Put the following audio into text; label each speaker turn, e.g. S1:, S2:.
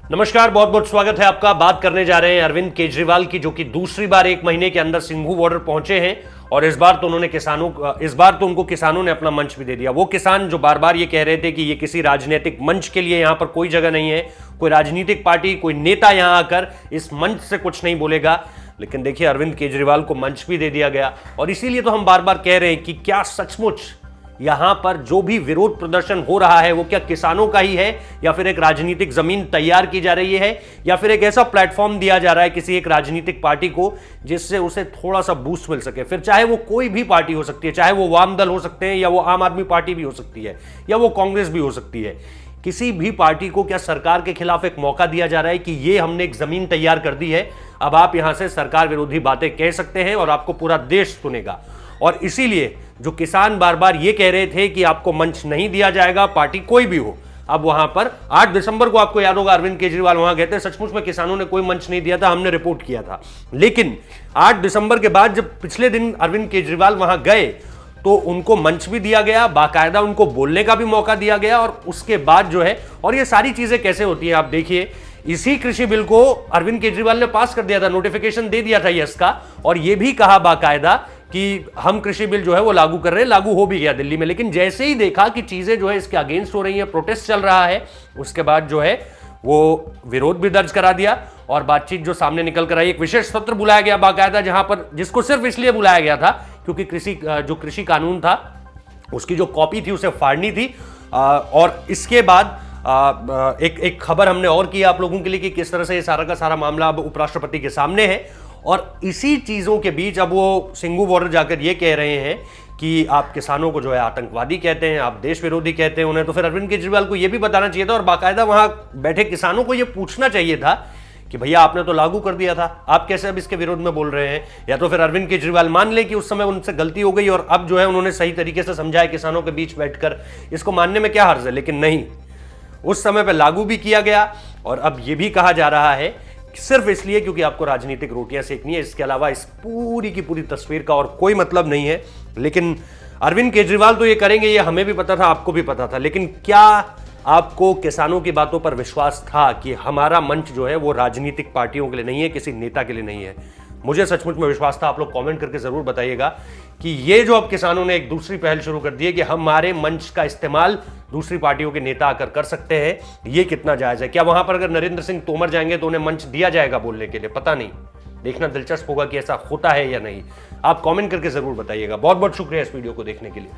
S1: नमस्कार, बहुत बहुत स्वागत है आपका। बात करने जा रहे हैं अरविंद केजरीवाल की, जो कि दूसरी बार एक महीने के अंदर सिंघू बॉर्डर पहुंचे हैं और इस बार तो उनको किसानों ने अपना मंच भी दे दिया। वो किसान जो बार बार ये कह रहे थे कि ये किसी राजनीतिक मंच के लिए यहां पर कोई जगह नहीं है, कोई राजनीतिक पार्टी, कोई नेता यहां आकर इस मंच से कुछ नहीं बोलेगा, लेकिन देखिए अरविंद केजरीवाल को मंच भी दे दिया गया। और इसीलिए तो हम बार बार कह रहे हैं कि क्या सचमुच यहां पर जो भी विरोध प्रदर्शन हो रहा है वो क्या किसानों का ही है, या फिर एक राजनीतिक जमीन तैयार की जा रही है, या फिर एक ऐसा प्लेटफॉर्म दिया जा रहा है किसी एक राजनीतिक पार्टी को जिससे उसे थोड़ा सा बूस्ट मिल सके। फिर चाहे वो कोई भी पार्टी हो सकती है, चाहे वो वाम दल हो सकते हैं, या वो आम आदमी पार्टी भी हो सकती है, या वो कांग्रेस भी हो सकती है। किसी भी पार्टी को क्या सरकार के खिलाफ एक मौका दिया जा रहा है कि ये हमने एक जमीन तैयार कर दी है, अब आप यहां से सरकार विरोधी बातें कह सकते हैं और आपको पूरा देश सुनेगा। और इसीलिए जो किसान बार बार ये कह रहे थे कि आपको मंच नहीं दिया जाएगा, पार्टी कोई भी हो, अब वहां पर 8 दिसंबर को आपको याद होगा अरविंद केजरीवाल वहां गए थे। सचमुच में किसानों ने कोई मंच नहीं दिया था, हमने रिपोर्ट किया था। लेकिन 8 दिसंबर के बाद जब पिछले दिन अरविंद केजरीवाल वहां गए तो उनको मंच भी दिया गया, बाकायदा उनको बोलने का भी मौका दिया गया। और उसके बाद जो है, और ये सारी चीजें कैसे होती हैं आप देखिए, इसी कृषि बिल को अरविंद केजरीवाल ने पास कर दिया था, नोटिफिकेशन दे दिया था यस का, और यह भी कहा बाकायदा कि हम कृषि बिल जो है वो लागू कर रहे हैं। लागू हो भी गया दिल्ली में, लेकिन जैसे ही देखा कि चीजें जो है इसके अगेंस्ट हो रही हैं, प्रोटेस्ट चल रहा है, उसके बाद जो है वो विरोध भी दर्ज करा दिया और बातचीत जो सामने निकल कर आई, एक विशेष सत्र बुलाया गया बाकायदा, जहां पर जिसको सिर्फ इसलिए बुलाया गया था क्योंकि कृषि कानून था उसकी जो कॉपी थी उसे फाड़नी थी। और इसके बाद एक खबर हमने और की आप लोगों के लिए कि किस तरह से ये सारा का सारा मामला अब उपराष्ट्रपति के सामने है। और इसी चीजों के बीच अब वो सिंघू बॉर्डर जाकर ये कह रहे हैं कि आप किसानों को जो है आतंकवादी कहते हैं, आप देश विरोधी कहते हैं उन्हें। तो फिर अरविंद केजरीवाल को यह भी बताना चाहिए था और बाकायदा वहां बैठे किसानों को यह पूछना चाहिए था कि भैया आपने तो लागू कर दिया था, आप कैसे अब इसके विरोध में बोल रहे हैं। या तो फिर अरविंद केजरीवाल मान ले कि उस समय उनसे गलती हो गई और अब जो है उन्होंने सही तरीके से समझाया किसानों के बीच बैठकर, इसको मानने में क्या हर्ज है। लेकिन नहीं, उस समय पर लागू भी किया गया और अब यह भी कहा जा रहा है सिर्फ इसलिए क्योंकि आपको राजनीतिक रोटियां सेकनी है। इसके अलावा इस पूरी की पूरी तस्वीर का और कोई मतलब नहीं है। लेकिन अरविंद केजरीवाल तो ये करेंगे, ये हमें भी पता था, आपको भी पता था। लेकिन क्या आपको किसानों की बातों पर विश्वास था कि हमारा मंच जो है वो राजनीतिक पार्टियों के लिए नहीं है, किसी नेता के लिए नहीं है? मुझे सचमुच में विश्वास था। आप लोग कमेंट करके जरूर बताइएगा कि ये जो अब किसानों ने एक दूसरी पहल शुरू कर दी है कि हमारे मंच का इस्तेमाल दूसरी पार्टियों के नेता आकर कर सकते हैं, ये कितना जायज है। क्या वहां पर अगर नरेंद्र सिंह तोमर जाएंगे तो उन्हें मंच दिया जाएगा बोलने के लिए? पता नहीं, देखना दिलचस्प होगा कि ऐसा होता है या नहीं। आप कमेंट करके जरूर बताइएगा। बहुत बहुत शुक्रिया इस वीडियो को देखने के लिए।